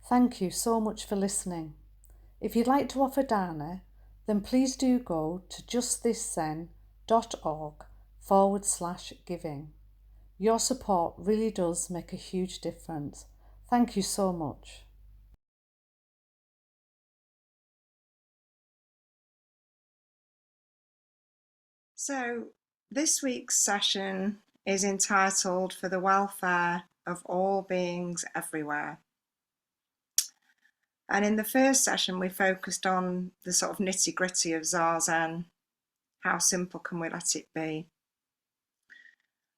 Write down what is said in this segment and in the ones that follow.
Thank you so much for listening. If you'd like to offer dana, then please do go to justthiszen.org/giving. Your support really does make a huge difference. Thank you so much. So, this week's session is entitled For the Welfare of All Beings Everywhere. And in the first session, we focused on the sort of nitty gritty of Zazen. How simple can we let it be?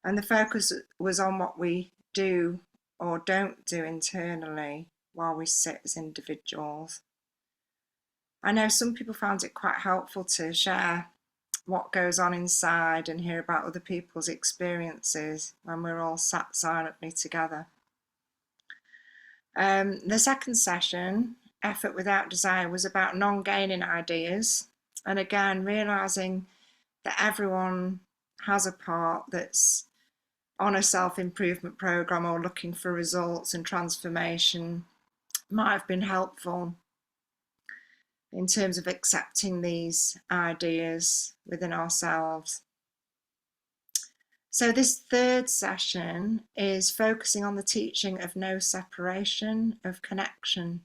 And the focus was on what we do or don't do internally while we sit as individuals. I know some people found it quite helpful to share what goes on inside and hear about other people's experiences when we're all sat silently together. The second session, Effort Without Desire, was about non-gaining ideas, and again realising that everyone has a part that's on a self-improvement programme or looking for results and transformation might have been helpful in terms of accepting these ideas within ourselves. So this third session is focusing on the teaching of no separation, of connection,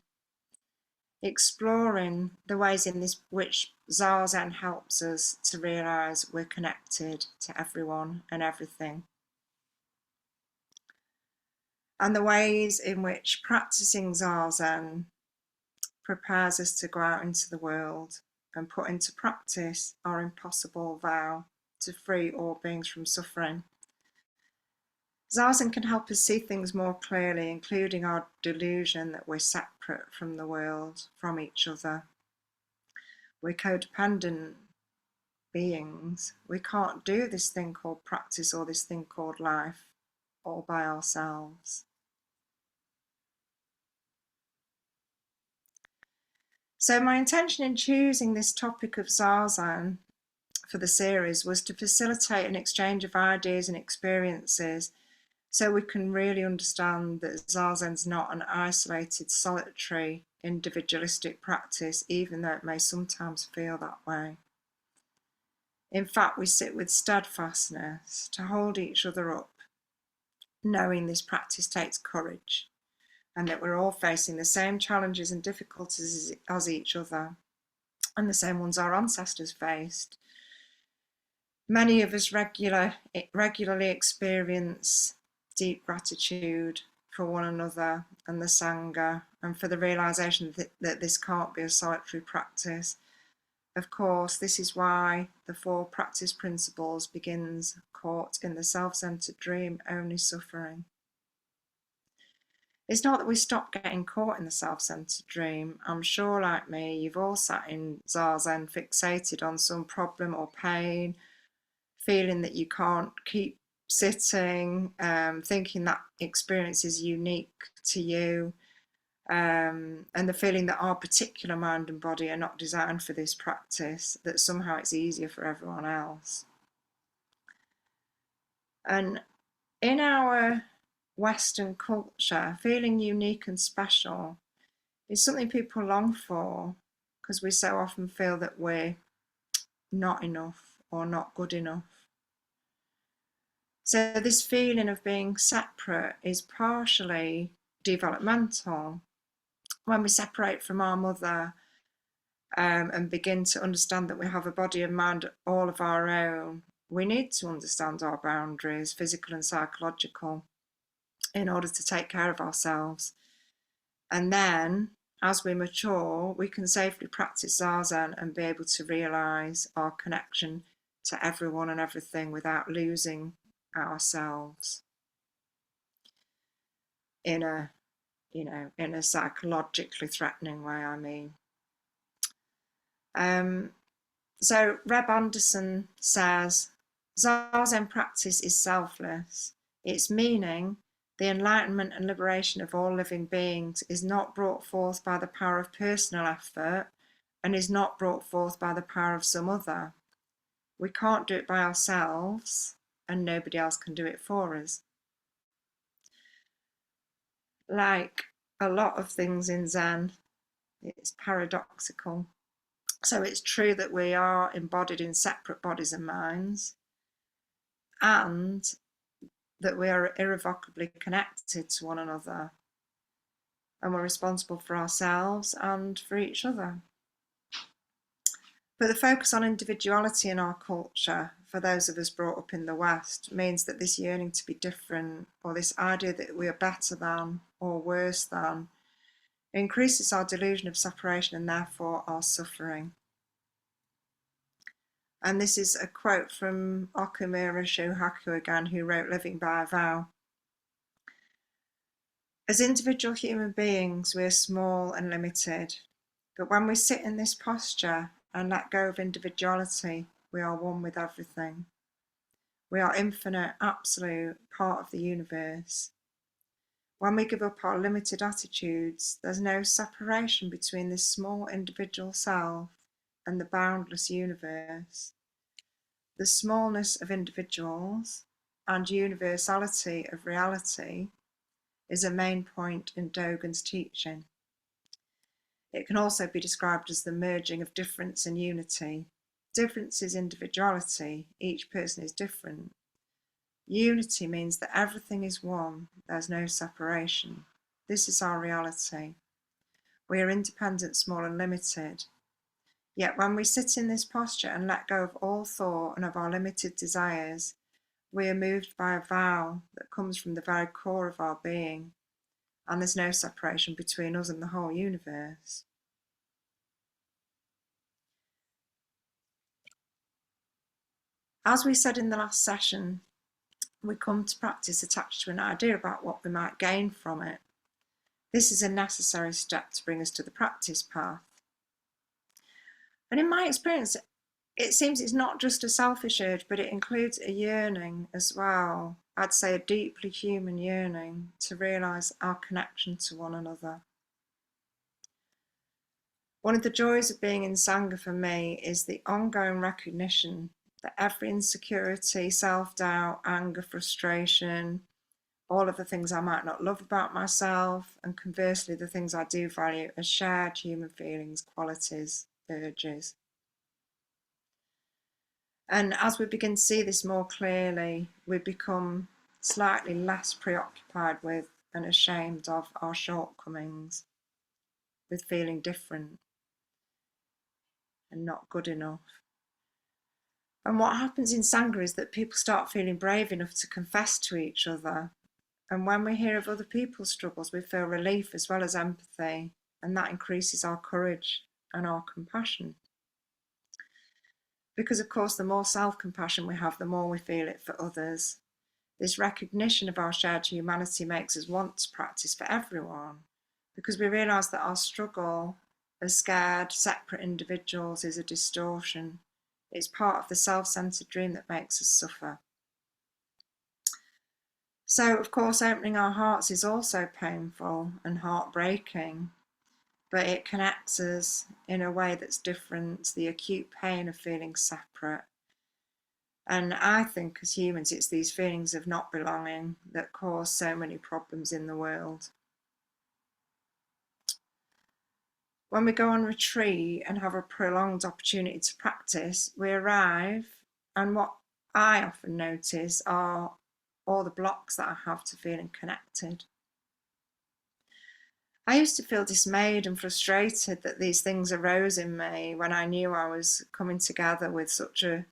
exploring the ways in which Zazen helps us to realise we're connected to everyone and everything, and the ways in which practicing Zazen prepares us to go out into the world and put into practice our impossible vow to free all beings from suffering. Zazen can help us see things more clearly, including our delusion that we're separate from the world, from each other. We're codependent beings. We can't do this thing called practice or this thing called life all by ourselves. So my intention in choosing this topic of Zazen for the series was to facilitate an exchange of ideas and experiences so we can really understand that Zazen's not an isolated, solitary, individualistic practice, even though it may sometimes feel that way. In fact, we sit with steadfastness to hold each other up, knowing this practice takes courage and that we're all facing the same challenges and difficulties as each other, and the same ones our ancestors faced. Many of us regularly experience deep gratitude for one another and the Sangha, and for the realisation that this can't be a solitary practice. Of course, this is why the 4 practice principles begins caught in the self-centered dream, only suffering. It's not that we stop getting caught in the self-centered dream. I'm sure, like me, you've all sat in Zazen fixated on some problem or pain, feeling that you can't keep sitting, thinking that experience is unique to you, and the feeling that our particular mind and body are not designed for this practice, that somehow it's easier for everyone else. And in our Western culture, feeling unique and special is something people long for, because we so often feel that we're not enough or not good enough. So this feeling of being separate is partially developmental. When we separate from our mother and begin to understand that we have a body and mind all of our own, we need to understand our boundaries, physical and psychological, in order to take care of ourselves. And then, as we mature, we can safely practice Zazen and be able to realise our connection to everyone and everything without losing ourselves in a psychologically threatening way, I mean. So Reb Anderson says, Zazen practice is selfless. Its meaning, the enlightenment and liberation of all living beings, is not brought forth by the power of personal effort and is not brought forth by the power of some other. We can't do it by ourselves, and nobody else can do it for us. Like a lot of things in Zen. It's paradoxical. So it's true that we are embodied in separate bodies and minds, and that we are irrevocably connected to one another, and we're responsible for ourselves and for each other. But the focus on individuality in our culture, for those of us brought up in the West, means that this yearning to be different, or this idea that we are better than or worse than, increases our delusion of separation and therefore our suffering. And this is a quote from Okumura Shohaku again, who wrote Living by a Vow. As individual human beings, we are small and limited. But when we sit in this posture and let go of individuality, we are one with everything. We are infinite, absolute, part of the universe. When we give up our limited attitudes, there's no separation between this small individual self and the boundless universe. The smallness of individuals and universality of reality is a main point in Dogen's teaching. It can also be described as the merging of difference and unity. Difference is individuality, each person is different. Unity means that everything is one, there's no separation. This is our reality. We are independent, small and limited. Yet when we sit in this posture and let go of all thought and of our limited desires, we are moved by a vow that comes from the very core of our being, and there's no separation between us and the whole universe. As we said in the last session, we come to practice attached to an idea about what we might gain from it. This is a necessary step to bring us to the practice path. And in my experience, it seems it's not just a selfish urge, but it includes a yearning as well. I'd say a deeply human yearning to realise our connection to one another. One of the joys of being in Sangha for me is the ongoing recognition that every insecurity, self-doubt, anger, frustration, all of the things I might not love about myself, and conversely the things I do value, are shared human feelings, qualities, urges. And as we begin to see this more clearly, we become slightly less preoccupied with and ashamed of our shortcomings, with feeling different and not good enough. And what happens in Sangha is that people start feeling brave enough to confess to each other. And when we hear of other people's struggles, we feel relief as well as empathy, and that increases our courage and our compassion. Because, of course, the more self-compassion we have, the more we feel it for others. This recognition of our shared humanity makes us want to practice for everyone, because we realise that our struggle as scared, separate individuals is a distortion. It's part of the self-centred dream that makes us suffer. So, of course, opening our hearts is also painful and heartbreaking, but it connects us in a way that's different to the acute pain of feeling separate. And I think as humans, it's these feelings of not belonging that cause so many problems in the world. When we go on retreat and have a prolonged opportunity to practice, we arrive, and what I often notice are all the blocks that I have to feeling connected. I used to feel dismayed and frustrated that these things arose in me when I knew I was coming together with such a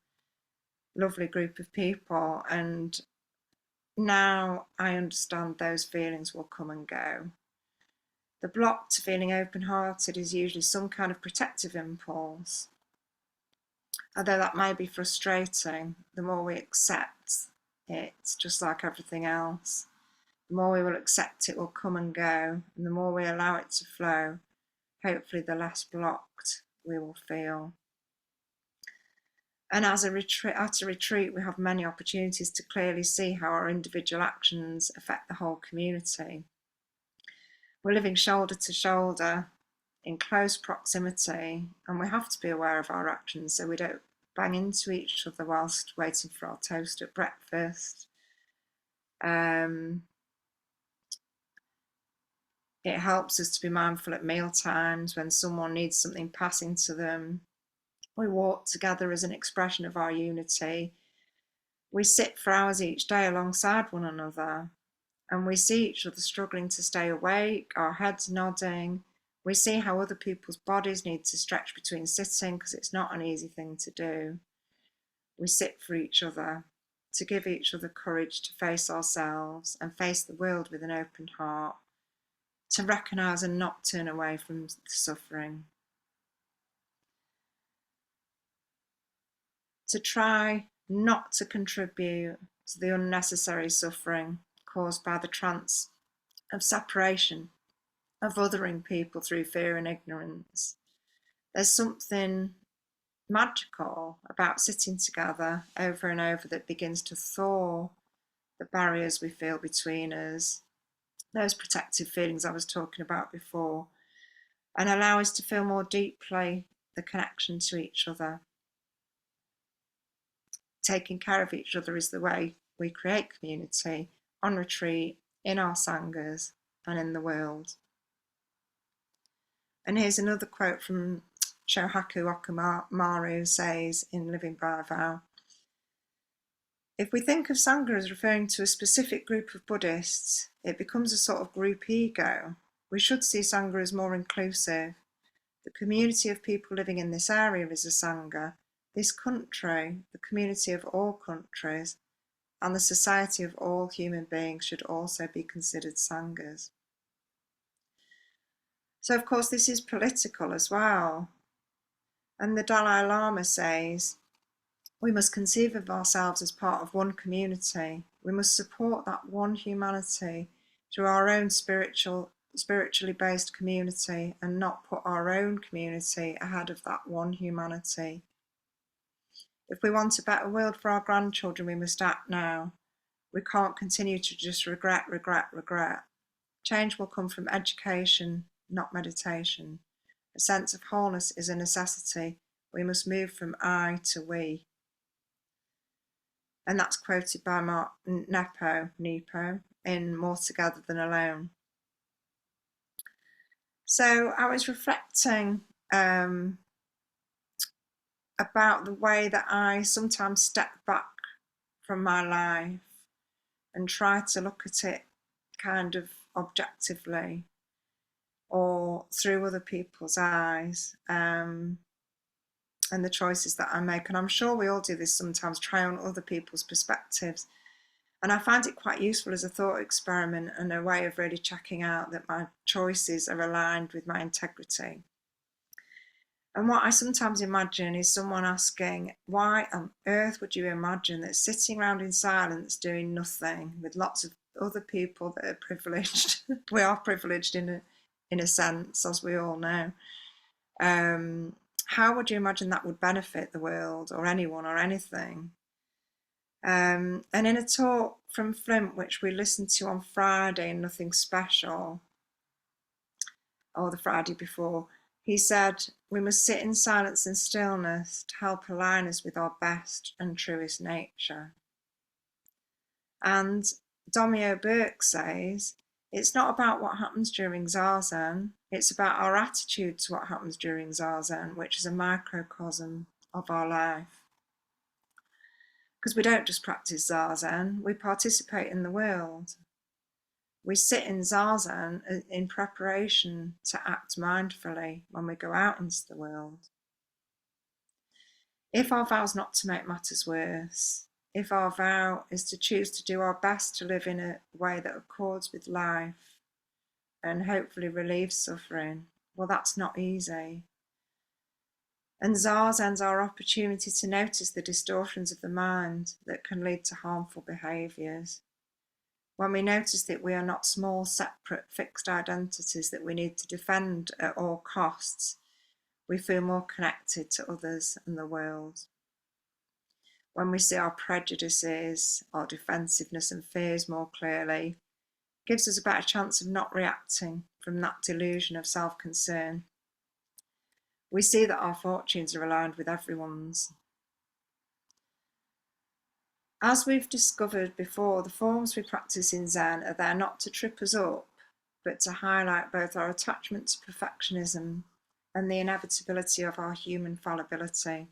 lovely group of people, and now I understand those feelings will come and go. The block to feeling open-hearted is usually some kind of protective impulse. Although that may be frustrating, the more we accept it, just like everything else, the more we will accept it will come and go, and the more we allow it to flow, hopefully the less blocked we will feel. And at a retreat, we have many opportunities to clearly see how our individual actions affect the whole community. We're living shoulder to shoulder in close proximity, and we have to be aware of our actions so we don't bang into each other whilst waiting for our toast at breakfast. It helps us to be mindful at meal times when someone needs something passing to them. We walk together as an expression of our unity. We sit for hours each day alongside one another, and we see each other struggling to stay awake, our heads nodding. We see how other people's bodies need to stretch between sitting because it's not an easy thing to do. We sit for each other, to give each other courage to face ourselves and face the world with an open heart, to recognise and not turn away from the suffering. To try not to contribute to the unnecessary suffering caused by the trance of separation, of othering people through fear and ignorance. There's something magical about sitting together over and over that begins to thaw the barriers we feel between us, those protective feelings I was talking about before, and allow us to feel more deeply the connection to each other. Taking care of each other is the way we create community on retreat, in our sanghas, and in the world. And here's another quote from Shohaku Okumaru, who says in Living by a Vow, if we think of Sangha as referring to a specific group of Buddhists, it becomes a sort of group ego. We should see Sangha as more inclusive. The community of people living in this area is a Sangha. This country, the community of all countries, and the society of all human beings should also be considered Sanghas. So, of course, this is political as well. And the Dalai Lama says, we must conceive of ourselves as part of one community. We must support that one humanity through our own spiritually based community and not put our own community ahead of that one humanity. If we want a better world for our grandchildren, we must act now. We can't continue to just regret. Change will come from education, not meditation. A sense of wholeness is a necessity. We must move from I to we. And that's quoted by Nepo in More Together Than Alone. So I was reflecting about the way that I sometimes step back from my life and try to look at it kind of objectively or through other people's eyes, and the choices that I make. And I'm sure we all do this sometimes, try on other people's perspectives. And I find it quite useful as a thought experiment and a way of really checking out that my choices are aligned with my integrity. And what I sometimes imagine is someone asking, why on earth would you imagine that sitting around in silence doing nothing with lots of other people that are privileged, we are privileged in a sense, as we all know, how would you imagine that would benefit the world or anyone or anything? And in a talk from Flint, which we listened to on Friday in Nothing Special, or the Friday before, he said, we must sit in silence and stillness to help align us with our best and truest nature. And Domio Burke says, it's not about what happens during Zazen, it's about our attitude to what happens during Zazen, which is a microcosm of our life. Because we don't just practice Zazen, we participate in the world. We sit in Zazen in preparation to act mindfully when we go out into the world. If our vow is not to make matters worse, if our vow is to choose to do our best to live in a way that accords with life and hopefully relieves suffering, well, that's not easy. And Zazen's our opportunity to notice the distortions of the mind that can lead to harmful behaviours. When we notice that we are not small, separate, fixed identities that we need to defend at all costs, we feel more connected to others and the world. When we see our prejudices, our defensiveness and fears more clearly, it gives us a better chance of not reacting from that delusion of self-concern. We see that our fortunes are aligned with everyone's. As we've discovered before, the forms we practice in Zen are there not to trip us up, but to highlight both our attachment to perfectionism and the inevitability of our human fallibility.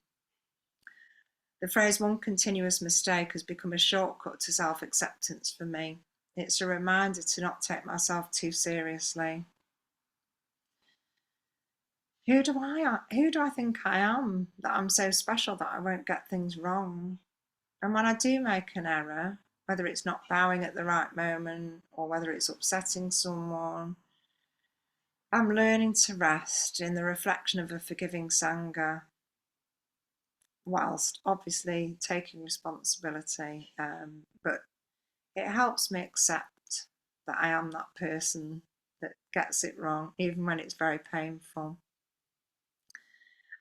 The phrase "one continuous mistake" has become a shortcut to self-acceptance for me. It's a reminder to not take myself too seriously. Who do I think I am, that I'm so special that I won't get things wrong? And when I do make an error, whether it's not bowing at the right moment or whether it's upsetting someone, I'm learning to rest in the reflection of a forgiving Sangha, whilst obviously taking responsibility. But it helps me accept that I am that person that gets it wrong, even when it's very painful.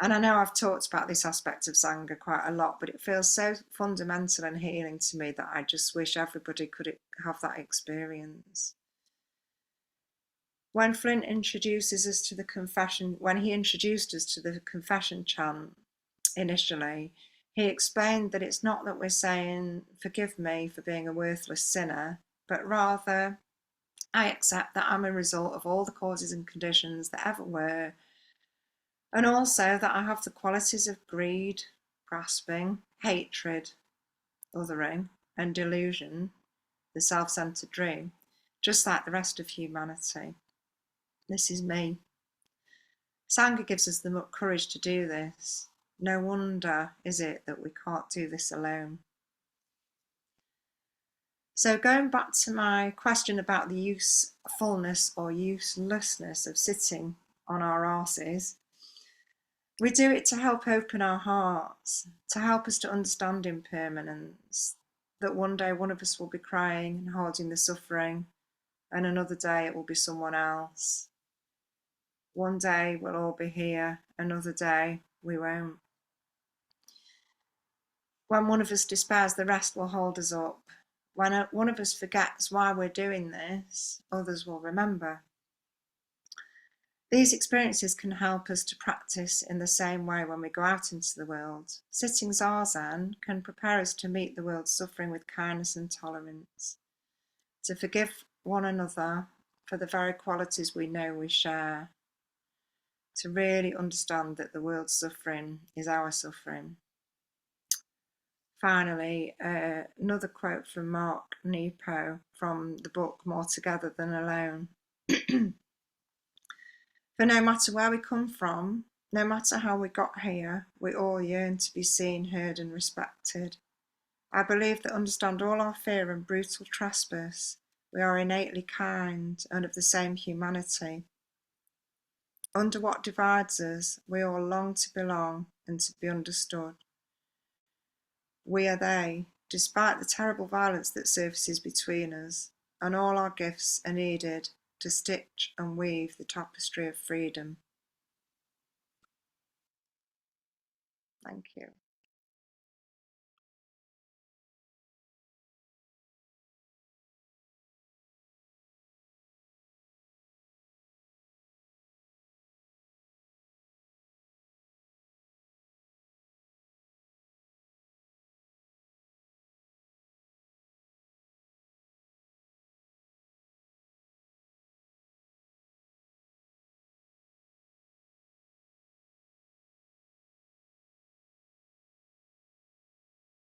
And I know I've talked about this aspect of Sangha quite a lot, but it feels so fundamental and healing to me that I just wish everybody could have that experience. When Flint introduces us to the confession, when he introduced us to the confession chant initially, he explained that it's not that we're saying, "Forgive me for being a worthless sinner," but rather, "I accept that I'm a result of all the causes and conditions that ever were, and also that I have the qualities of greed, grasping, hatred, othering, and delusion, the self-centered dream, just like the rest of humanity. This is me." Sangha gives us the courage to do this. No wonder, is it, that we can't do this alone. So going back to my question about the usefulness or uselessness of sitting on our arses, we do it to help open our hearts, to help us to understand impermanence, that one day one of us will be crying and holding the suffering, and another day it will be someone else. One day we'll all be here, another day we won't. When one of us despairs, the rest will hold us up. When one of us forgets why we're doing this, others will remember. These experiences can help us to practice in the same way when we go out into the world. Sitting Zazen can prepare us to meet the world's suffering with kindness and tolerance, to forgive one another for the very qualities we know we share, to really understand that the world's suffering is our suffering. Finally, another quote from Mark Nepo from the book More Together Than Alone. For no matter where we come from, no matter how we got here, we all yearn to be seen, heard, and respected. I believe that understand all our fear and brutal trespass, we are innately kind and of the same humanity. Under what divides us, we all long to belong and to be understood. We are they, despite the terrible violence that surfaces between us, and all our gifts are needed to stitch and weave the tapestry of freedom. Thank you.